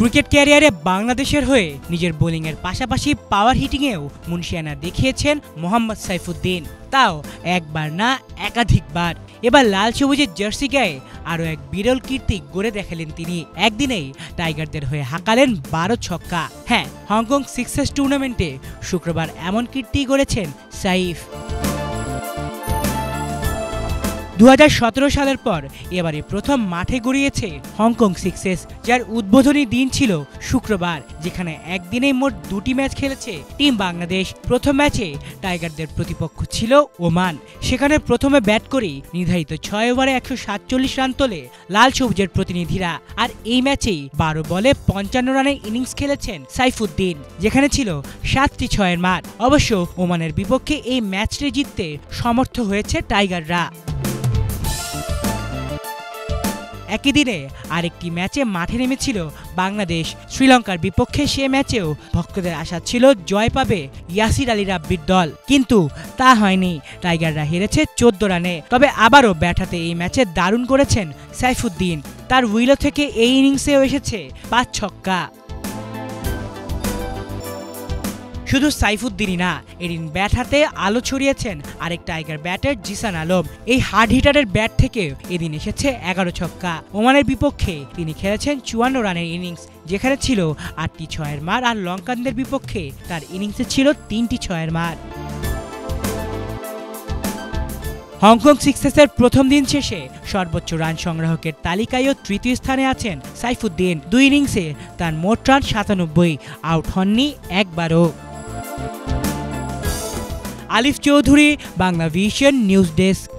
Cricket ক্যারিয়ারে বাংলাদেশের হয়ে নিজের বোলিংয়ের পাশাপাশি পাওয়ার হিটিংয়েও মুন্সিয়ানা দেখিয়েছেন মোহাম্মদ সাইফুদ্দিন, তাও একবার না একাধিকবার। এবার লাল সবুজের জার্সি গায়ে আরও এক বিরল কীর্তি গড়ে দেখালেন তিনি। একদিনেই টাইগারদের হয়ে হাঁকালেন 12 ছক্কা। হ্যাঁ, হংকং সিক্সেস টুর্নামেন্টে শুক্রবার এমন কীর্তি গড়েছেন সাইফ। 2017 সালের পর এবারে প্রথম মাঠে গড়িয়েছে হংকং সিক্সেস, যার উদ্বোধনী দিন ছিল শুক্রবার, যেখানে একদিনেই মোট 2টি ম্যাচ খেলেছে টিম বাংলাদেশ। প্রথম ম্যাচে টাইগারদের প্রতিপক্ষ ছিল ওমান। সেখানে প্রথমে ব্যাট করেই নির্ধারিত 6 ওভারে 147 রান তোলে লাল সবুজের প্রতিনিধিরা। আর এই ম্যাচেই 12 বলে 55 রানের ইনিংস খেলেছেন সাইফুদ্দিন, যেখানে ছিল 7টি 6-এর মার। অবশ্য ওমানের বিপক্ষে এই ম্যাচটি জিততে সমর্থ হয়েছে টাইগাররা। একই দিনে আরেকটি ম্যাচে মাঠে নেমেছিল বাংলাদেশ শ্রীলঙ্কার বিপক্ষে। সে ম্যাচেও ভক্তদের আশা ছিল জয় পাবে ইয়াসির আলী রাব্বির দল, কিন্তু তা হয়নি। টাইগাররা হেরেছে 14 রানে। তবে আবারও ব্যাট হাতে এই ম্যাচে দারুণ করেছেন সাইফুদ্দিন। তার উইলো থেকে এই ইনিংসেও এসেছে 5 ছক্কা। শুধু সাইফুদ্দিনই না, এদিন ব্যাট হাতে আলো ছড়িয়েছেন আরেক টাইগার ব্যাটার জিসান আলম। এই হার্ড হিটারের ব্যাট থেকে এদিন এসেছে 11 ছক্কা। ওমানের বিপক্ষে তিনি খেলেছেন 54 রানের ইনিংস, যেখানে ছিল 8টি 6-এর মার। আর লঙ্কানদের বিপক্ষে তার ইনিংসে ছিল 3টি 6-এর মার। হংকং সিক্সেসের প্রথম দিন শেষে সর্বোচ্চ রান সংগ্রাহকের তালিকায়ও তৃতীয় স্থানে আছেন সাইফুদ্দিন। 2 ইনিংসে তার মোট রান 97, আউট হননি একবারও। আলিফ Chowdhury, Bangla vision news desk.